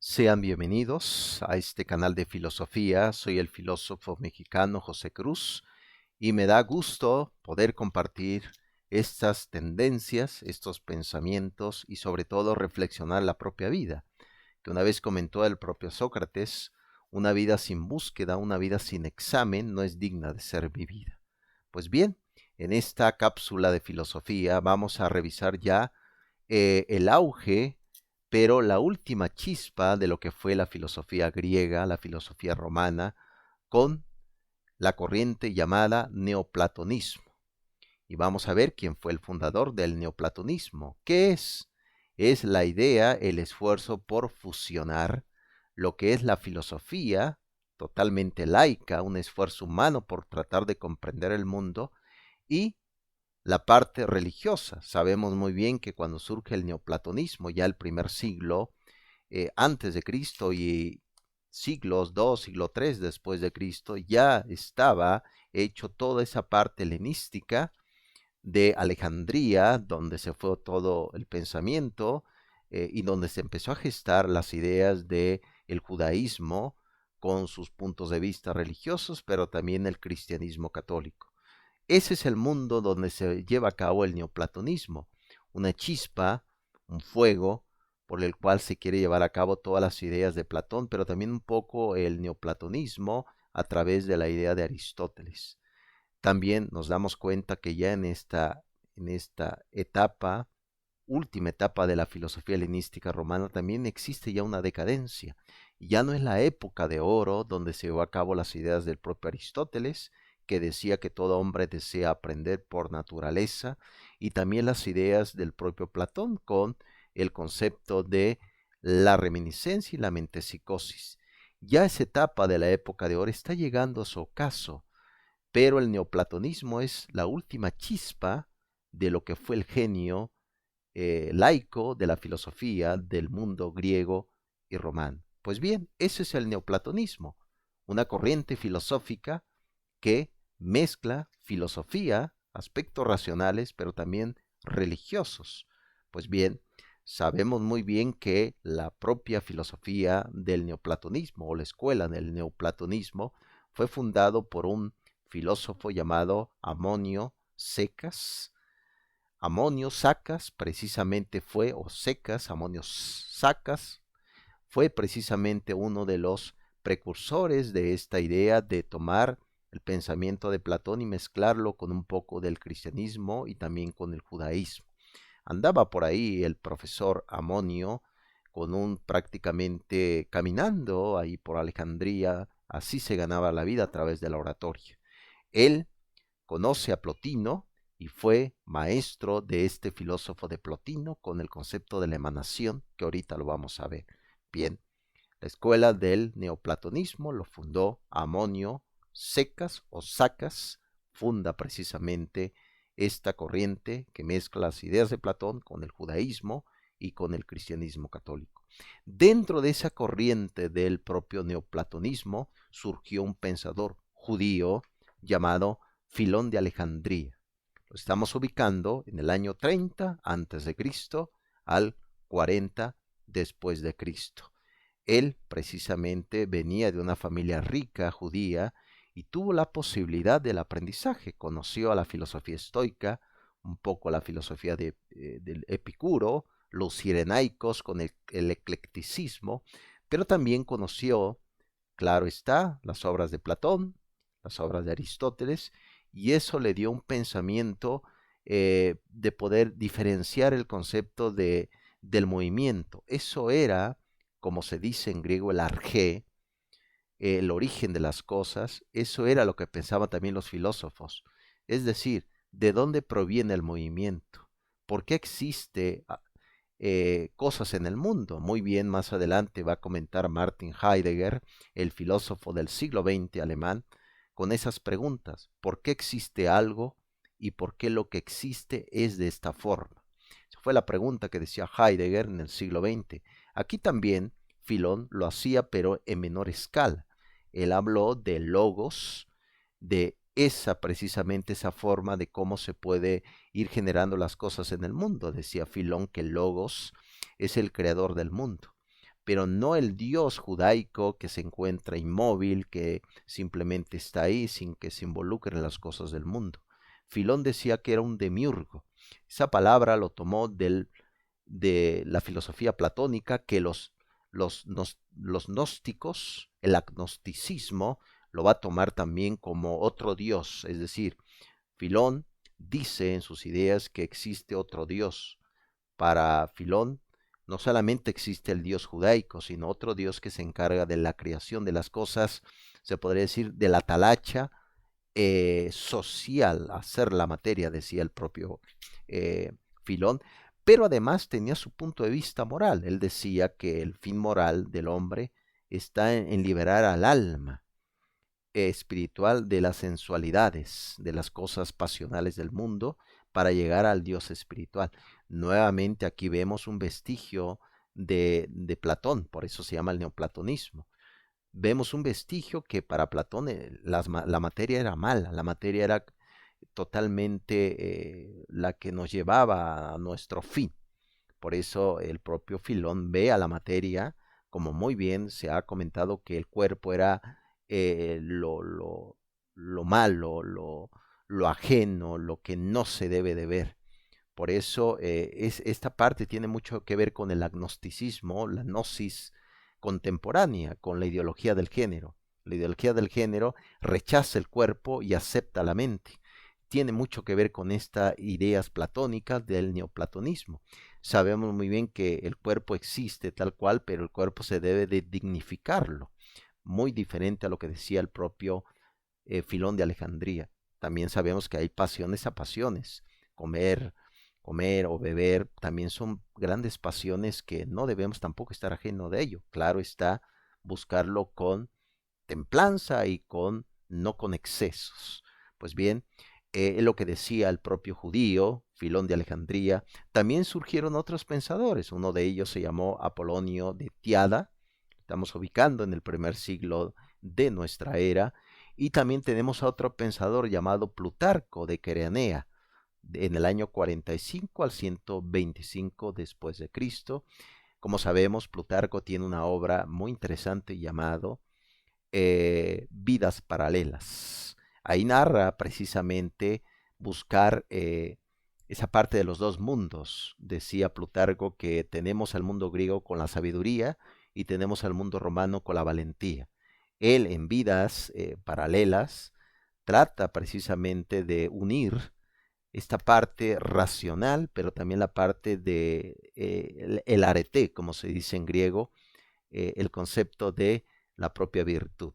Sean bienvenidos a este canal de filosofía. Soy el filósofo mexicano José Cruz y me da gusto poder compartir estas tendencias, estos pensamientos y sobre todo reflexionar la propia vida, que una vez comentó el propio Sócrates: una vida sin búsqueda, una vida sin examen no es digna de ser vivida. Pues bien, en esta cápsula de filosofía vamos a revisar ya el auge, pero la última chispa de lo que fue la filosofía griega, la filosofía romana, con la corriente llamada neoplatonismo. Y vamos a ver quién fue el fundador del neoplatonismo. ¿Qué es? Es la idea, el esfuerzo por fusionar lo que es la filosofía totalmente laica, un esfuerzo humano por tratar de comprender el mundo, y la parte religiosa. Sabemos muy bien que cuando surge el neoplatonismo, ya el primer siglo antes de Cristo y siglos 2, siglo 3 después de Cristo, ya estaba hecho toda esa parte helenística de Alejandría, donde se fue todo el pensamiento y donde se empezó a gestar las ideas de el judaísmo con sus puntos de vista religiosos, pero también el cristianismo católico. Ese es el mundo donde se lleva a cabo el neoplatonismo, una chispa, un fuego por el cual se quiere llevar a cabo todas las ideas de Platón, pero también un poco el neoplatonismo a través de la idea de Aristóteles. También nos damos cuenta que ya en esta etapa, última etapa de la filosofía helenística romana, también existe ya una decadencia. Ya no es la época de oro donde se llevó a cabo las ideas del propio Aristóteles, que decía que todo hombre desea aprender por naturaleza, y también las ideas del propio Platón con el concepto de la reminiscencia y la mentepsicosis. Ya esa etapa de la época de oro está llegando a su ocaso, pero el neoplatonismo es la última chispa de lo que fue el genio laico de la filosofía del mundo griego y romano. Pues bien, ese es el neoplatonismo, una corriente filosófica que mezcla filosofía, aspectos racionales, pero también religiosos. Pues bien, sabemos muy bien que la propia filosofía del neoplatonismo o la escuela del neoplatonismo fue fundado por un filósofo llamado Amonio Secas. Amonio Sacas precisamente fue, o Secas, Amonio Sacas, fue precisamente uno de los precursores de esta idea de tomar el pensamiento de Platón y mezclarlo con un poco del cristianismo y también con el judaísmo. Andaba por ahí el profesor Amonio con un prácticamente caminando ahí por Alejandría, así se ganaba la vida a través de la oratoria. Él conoce a Plotino y fue maestro de este filósofo de Plotino con el concepto de la emanación, que ahorita lo vamos a ver. Bien, la escuela del neoplatonismo lo fundó Amonio Secas o Sacas, funda precisamente esta corriente que mezcla las ideas de Platón con el judaísmo y con el cristianismo católico. Dentro de esa corriente del propio neoplatonismo surgió un pensador judío llamado Filón de Alejandría. Lo estamos ubicando en el año 30 antes de Cristo al 40 después de Cristo. Él precisamente venía de una familia rica judía y tuvo la posibilidad del aprendizaje. Conoció a la filosofía estoica, un poco la filosofía del Epicuro, los cirenaicos con el eclecticismo, pero también conoció, claro está, las obras de Platón, las obras de Aristóteles, y eso le dio un pensamiento de poder diferenciar el concepto del movimiento. Eso era, como se dice en griego, el arjé, el origen de las cosas. Eso era lo que pensaban también los filósofos. Es decir, ¿de dónde proviene el movimiento? ¿Por qué existe cosas en el mundo? Muy bien, más adelante va a comentar Martin Heidegger, el filósofo del siglo XX alemán, con esas preguntas. ¿Por qué existe algo y por qué lo que existe es de esta forma? Esa fue la pregunta que decía Heidegger en el siglo XX. Aquí también Filón lo hacía, pero en menor escala. Él habló de logos, de esa precisamente esa forma de cómo se puede ir generando las cosas en el mundo. Decía Filón que el logos es el creador del mundo. pero no el Dios judaico que se encuentra inmóvil, que simplemente está ahí sin que se involucre en las cosas del mundo. Filón decía que era un demiurgo. Esa palabra lo tomó de la filosofía platónica, que los gnósticos, el agnosticismo, lo va a tomar también como otro Dios. Es decir, Filón dice en sus ideas que existe otro Dios. Para Filón, no solamente existe el Dios judaico, sino otro Dios que se encarga de la creación de las cosas, se podría decir, de la talacha social, hacer la materia, decía el propio Filón, pero además tenía su punto de vista moral. Él decía que el fin moral del hombre está en liberar al alma espiritual de las sensualidades, de las cosas pasionales del mundo, para llegar al Dios espiritual. Nuevamente aquí vemos un vestigio de Platón, por eso se llama el neoplatonismo. Vemos un vestigio que para Platón la materia era mala, la materia era totalmente la que nos llevaba a nuestro fin. Por eso el propio Filón ve a la materia, como muy bien se ha comentado, que el cuerpo era lo malo, lo ajeno, lo que no se debe de ver. Por eso esta parte tiene mucho que ver con el agnosticismo, la gnosis contemporánea, con la ideología del género. La ideología del género rechaza el cuerpo y acepta la mente. Tiene mucho que ver con estas ideas platónicas del neoplatonismo. Sabemos muy bien que el cuerpo existe tal cual, pero el cuerpo se debe de dignificarlo, muy diferente a lo que decía el propio Filón de Alejandría. También sabemos que hay pasiones a pasiones. Comer, comer o beber también son grandes pasiones que no debemos tampoco estar ajeno de ello. Claro está, buscarlo con templanza y no con excesos. Pues bien, lo que decía el propio judío, Filón de Alejandría, también surgieron otros pensadores. Uno de ellos se llamó Apolonio de Tiada. Estamos ubicando en el primer siglo de nuestra era. Y también tenemos a otro pensador llamado Plutarco de Queronea, en el año 45 al 125 después de Cristo. Como sabemos, Plutarco tiene una obra muy interesante llamado Vidas Paralelas. Ahí narra precisamente buscar esa parte de los dos mundos. Decía Plutarco que tenemos al mundo griego con la sabiduría y tenemos al mundo romano con la valentía. Él en Vidas Paralelas trata precisamente de unir esta parte racional, pero también la parte de el arete, como se dice en griego, el concepto de la propia virtud.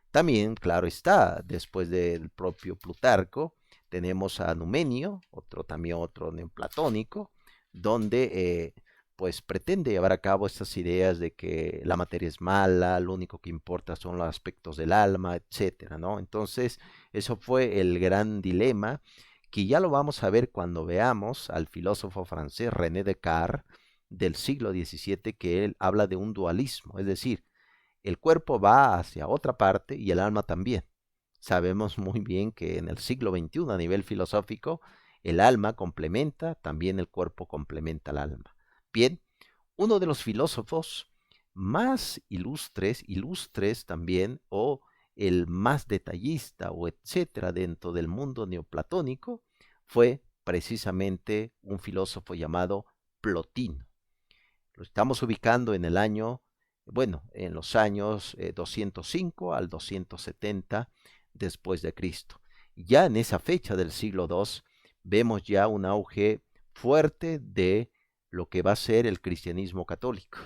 También, claro está, después del propio Plutarco, tenemos a Numenio, también otro neoplatónico, donde pues pretende llevar a cabo estas ideas de que la materia es mala, lo único que importa son los aspectos del alma, etcétera, ¿no? Entonces, eso fue el gran dilema, que ya lo vamos a ver cuando veamos al filósofo francés René Descartes del siglo XVII, que él habla de un dualismo, es decir, el cuerpo va hacia otra parte y el alma también. Sabemos muy bien que en el siglo XXI a nivel filosófico el alma complementa, también el cuerpo complementa al alma. Bien, uno de los filósofos más ilustres también, o el más detallista o etcétera dentro del mundo neoplatónico, fue precisamente un filósofo llamado Plotino. Lo estamos ubicando en el año, bueno, en los años 205 al 270 después de Cristo. Ya en esa fecha del siglo II vemos ya un auge fuerte de lo que va a ser el cristianismo católico.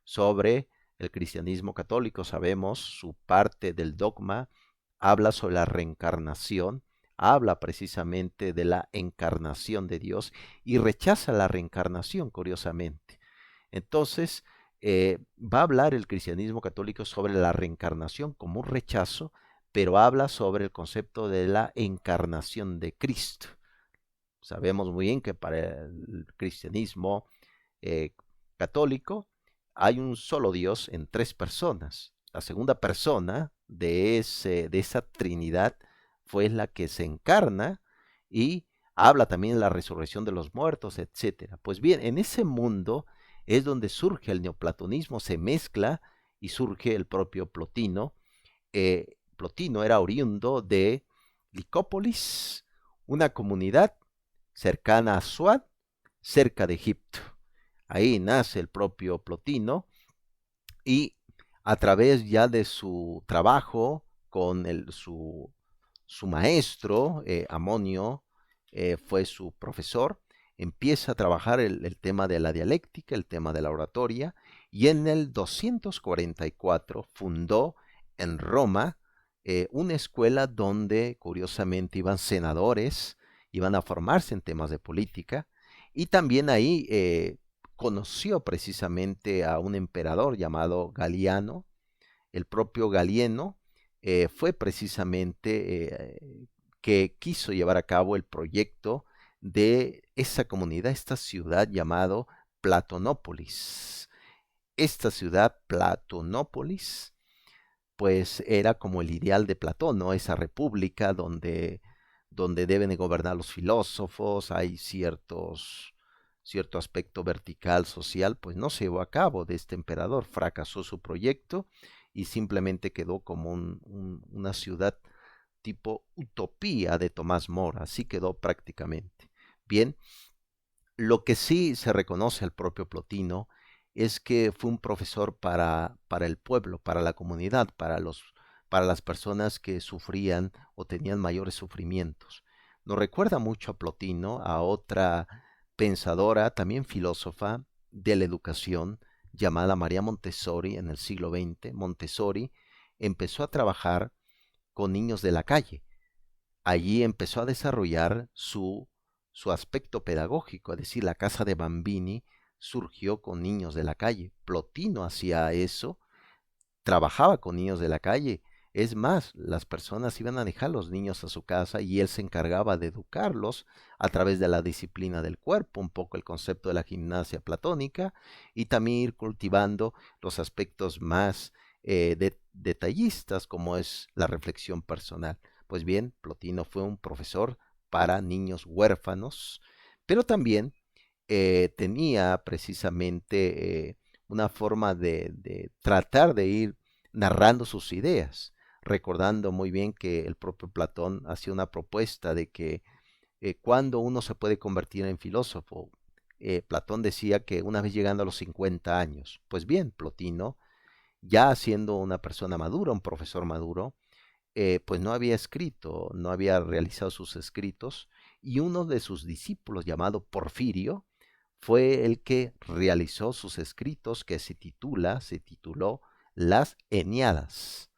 Sobre el cristianismo católico sabemos su parte del dogma, habla sobre la reencarnación, habla precisamente de la encarnación de Dios y rechaza la reencarnación, curiosamente. Entonces, va a hablar el cristianismo católico sobre la reencarnación como un rechazo, pero habla sobre el concepto de la encarnación de Cristo. Sabemos muy bien que para el cristianismo eh, católico hay un solo Dios en tres personas. La segunda persona de esa Trinidad fue la que se encarna y habla también de la resurrección de los muertos, etcétera. Pues bien, en ese mundo es donde surge el neoplatonismo, se mezcla y surge el propio Plotino. Plotino era oriundo de Licópolis, una comunidad cercana a Suad, cerca de Egipto. Ahí nace el propio Plotino y a través ya de su trabajo con su maestro, Amonio, fue su profesor, empieza a trabajar el tema de la dialéctica, el tema de la oratoria, y en el 244 fundó en Roma una escuela donde curiosamente iban senadores, iban a formarse en temas de política, y también ahí conoció precisamente a un emperador llamado Galiano. El propio Galieno fue precisamente que quiso llevar a cabo el proyecto de esa comunidad, esta ciudad llamado Platonópolis. Esta ciudad, Platonópolis, pues era como el ideal de Platón, ¿no? Esa república donde deben de gobernar los filósofos, hay cierto aspecto vertical, social, pues no se llevó a cabo de este emperador, fracasó su proyecto y simplemente quedó como una ciudad tipo utopía de Tomás Mora, así quedó prácticamente. Bien, lo que sí se reconoce al propio Plotino es que fue un profesor para el pueblo, para la comunidad, para las personas que sufrían o tenían mayores sufrimientos. Nos recuerda mucho a Plotino, a otra pensadora, también filósofa de la educación, llamada María Montessori en el siglo XX. Montessori empezó a trabajar con niños de la calle. Allí empezó a desarrollar su aspecto pedagógico, es decir, la casa de Bambini surgió con niños de la calle. Plotino hacía eso, trabajaba con niños de la calle. Es más, las personas iban a dejar los niños a su casa y él se encargaba de educarlos a través de la disciplina del cuerpo, un poco el concepto de la gimnasia platónica, y también ir cultivando los aspectos más detallistas como es la reflexión personal. Pues bien, Plotino fue un profesor para niños huérfanos, pero también tenía precisamente una forma de tratar de ir narrando sus ideas, recordando muy bien que el propio Platón hacía una propuesta de que cuando uno se puede convertir en filósofo, Platón decía que una vez llegando a los 50 años, pues bien, Plotino, ya siendo una persona madura, un profesor maduro, pues no había escrito, no había realizado sus escritos, y uno de sus discípulos llamado Porfirio fue el que realizó sus escritos que se tituló Las Eneadas.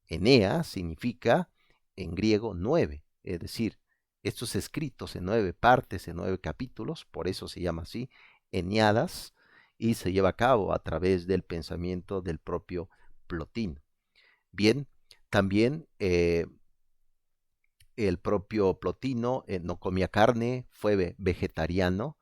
Enea significa en griego 9, es decir, estos escritos en 9 partes, en 9 capítulos, por eso se llama así, Eneadas, y se lleva a cabo a través del pensamiento del propio Plotino. Bien, también el propio Plotino no comía carne, fue vegetariano,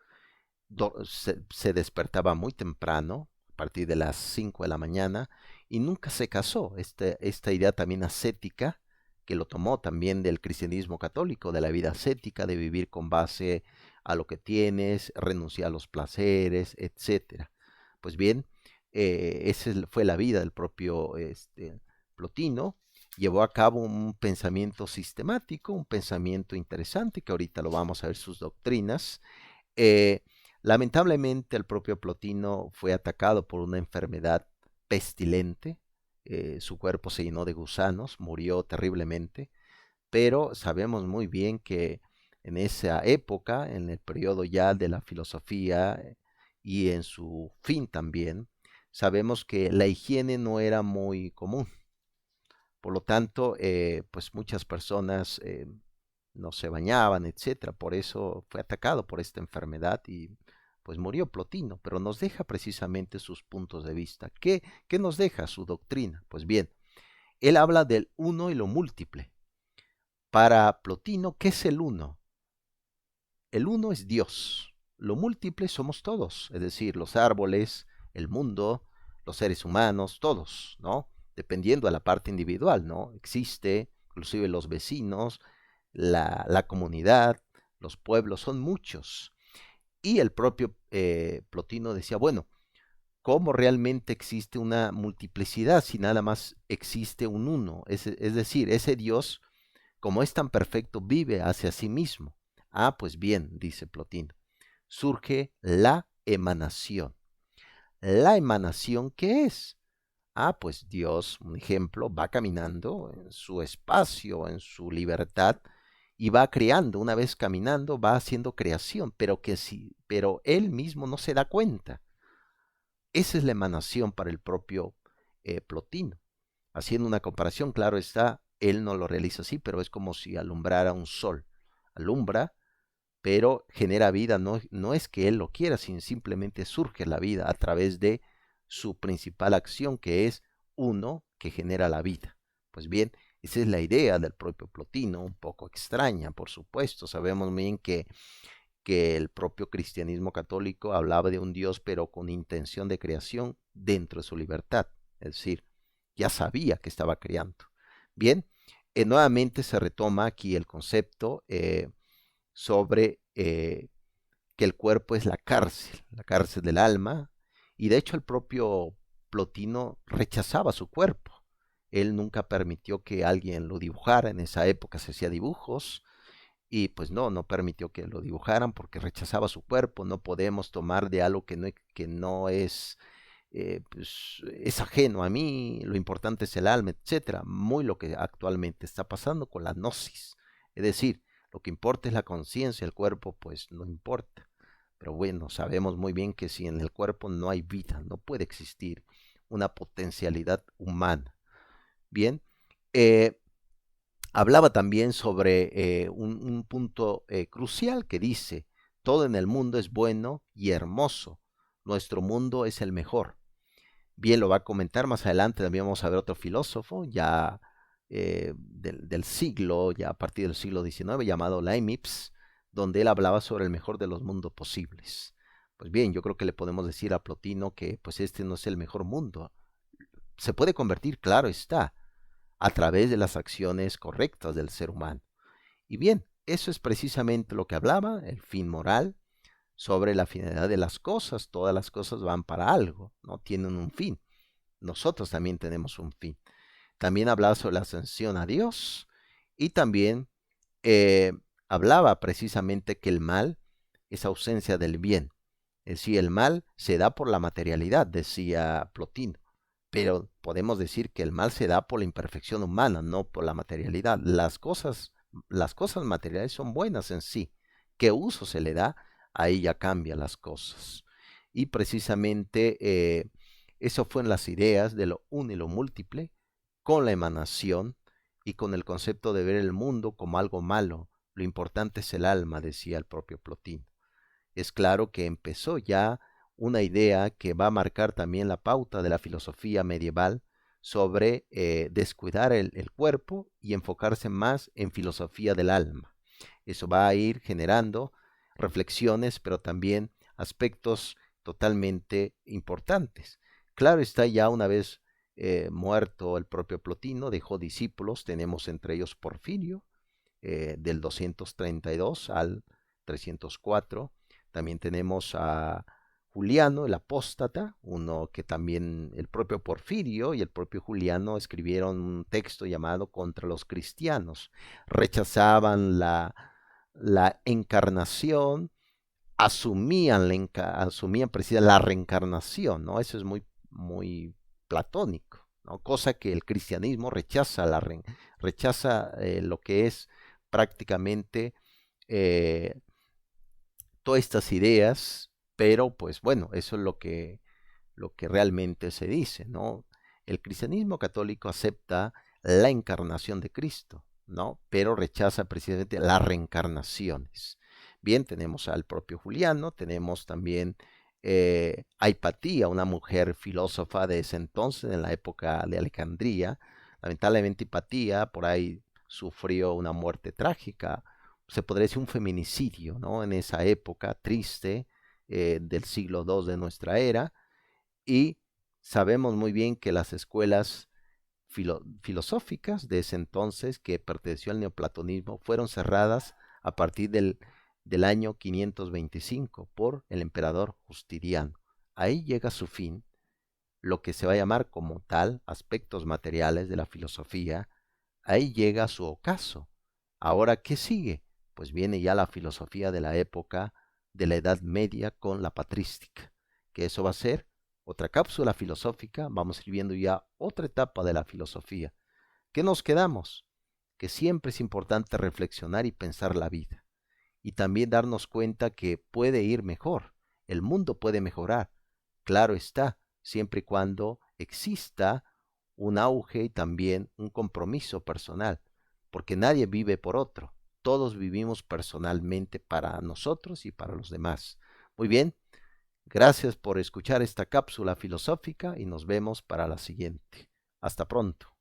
se despertaba muy temprano, a partir de las 5 de la mañana, y nunca se casó. Esta idea también ascética, que lo tomó también del cristianismo católico, de la vida ascética, de vivir con base a lo que tienes, renunciar a los placeres, etcétera. Pues bien, esa fue la vida del propio Plotino. Llevó a cabo un pensamiento sistemático, un pensamiento interesante, que ahorita lo vamos a ver sus doctrinas. Eh, Lamentablemente el propio Plotino fue atacado por una enfermedad pestilente, su cuerpo se llenó de gusanos, murió terriblemente, pero sabemos muy bien que en esa época, en el periodo ya de la filosofía y en su fin también, sabemos que la higiene no era muy común. Por lo tanto, pues muchas personas no se bañaban, etcétera. Por eso fue atacado por esta enfermedad y pues murió Plotino, pero nos deja precisamente sus puntos de vista. ¿Qué nos deja su doctrina? Pues bien, él habla del uno y lo múltiple. Para Plotino, ¿qué es el uno? El uno es Dios, lo múltiple somos todos, es decir, los árboles, el mundo, los seres humanos, todos, ¿no? Dependiendo de la parte individual, ¿no? Existe, inclusive los vecinos, la comunidad, los pueblos, son muchos. Y el propio Plotino decía, bueno, cómo realmente existe una multiplicidad si nada más existe un uno. Es decir, ese Dios, como es tan perfecto, vive hacia sí mismo. Ah, pues bien, dice Plotino, surge la emanación. ¿La emanación qué es? Ah, pues Dios, un ejemplo, va caminando en su espacio, en su libertad, y va creando. Una vez caminando, va haciendo creación, pero que sí, pero él mismo no se da cuenta. Esa es la emanación para el propio Plotino. Haciendo una comparación, claro está, él no lo realiza así, pero es como si alumbrara un sol. Alumbra, pero genera vida, no es que él lo quiera, sino simplemente surge la vida a través de su principal acción, que es uno que genera la vida. Pues bien, esa es la idea del propio Plotino, un poco extraña, por supuesto. Sabemos bien que el propio cristianismo católico hablaba de un Dios, pero con intención de creación dentro de su libertad. Es decir, ya sabía que estaba creando. Bien, nuevamente se retoma aquí el concepto sobre que el cuerpo es la cárcel del alma, y de hecho el propio Plotino rechazaba su cuerpo. Él nunca permitió que alguien lo dibujara, en esa época se hacía dibujos, y pues no permitió que lo dibujaran porque rechazaba su cuerpo. No podemos tomar de algo que no es, pues, es ajeno a mí, lo importante es el alma, etcétera. Muy lo que actualmente está pasando con la gnosis. Es decir, lo que importa es la conciencia, el cuerpo pues no importa. Pero bueno, sabemos muy bien que si en el cuerpo no hay vida, no puede existir una potencialidad humana. Bien, eh, hablaba también sobre un punto crucial que dice, todo en el mundo es bueno y hermoso, nuestro mundo es el mejor. Bien, lo va a comentar más adelante, también vamos a ver otro filósofo ya del siglo, ya a partir del siglo XIX, llamado Leibniz, donde él hablaba sobre el mejor de los mundos posibles. Pues bien, yo creo que le podemos decir a Plotino que pues este no es el mejor mundo. Se puede convertir, claro está, a través de las acciones correctas del ser humano. Y bien, eso es precisamente lo que hablaba, el fin moral, sobre la finalidad de las cosas. Todas las cosas van para algo, no tienen un fin. Nosotros también tenemos un fin. También hablaba sobre la ascensión a Dios y también eh, hablaba precisamente que el mal es ausencia del bien. Es decir, el mal se da por la materialidad, decía Plotino, pero podemos decir que el mal se da por la imperfección humana, no por la materialidad. Las cosas materiales son buenas en sí. ¿Qué uso se le da? Ahí ya cambian las cosas. Y precisamente eso fueron las ideas de lo uno y lo múltiple, con la emanación y con el concepto de ver el mundo como algo malo. Lo importante es el alma, decía el propio Plotino. Es claro que empezó ya una idea que va a marcar también la pauta de la filosofía medieval sobre descuidar el cuerpo y enfocarse más en filosofía del alma. Eso va a ir generando reflexiones, pero también aspectos totalmente importantes. Claro está, ya una vez muerto el propio Plotino, dejó discípulos, tenemos entre ellos Porfirio, del 232 al 304. También tenemos a Juliano, el apóstata, uno que también el propio Porfirio y el propio Juliano escribieron un texto llamado Contra los cristianos. Rechazaban la encarnación, asumían precisamente la reencarnación, ¿no? Eso es muy platónico, ¿no? Cosa que el cristianismo rechaza, rechaza lo que es prácticamente eh, todas estas ideas, pero pues bueno, eso es lo que realmente se dice, ¿no? El cristianismo católico acepta la encarnación de Cristo, ¿no? Pero rechaza precisamente las reencarnaciones. Bien, tenemos al propio Juliano, tenemos también a Hipatía, una mujer filósofa de ese entonces, en la época de Alejandría. Lamentablemente Hipatía por ahí sufrió una muerte trágica, se podría decir un feminicidio, ¿no? En esa época triste del siglo II de nuestra era, y sabemos muy bien que las escuelas filosóficas de ese entonces, que perteneció al neoplatonismo, fueron cerradas a partir del año 525 por el emperador Justiniano. Ahí llega su fin, lo que se va a llamar como tal aspectos materiales de la filosofía, ahí llega su ocaso. Ahora, ¿qué sigue? Pues viene ya la filosofía de la época de la Edad Media con la patrística, que eso va a ser otra cápsula filosófica, vamos a ir viendo ya otra etapa de la filosofía. ¿Qué nos quedamos? Que siempre es importante reflexionar y pensar la vida, y también darnos cuenta que puede ir mejor, el mundo puede mejorar, claro está, siempre y cuando exista un auge y también un compromiso personal, porque nadie vive por otro, todos vivimos personalmente para nosotros y para los demás. Muy bien, gracias por escuchar esta cápsula filosófica y nos vemos para la siguiente. Hasta pronto.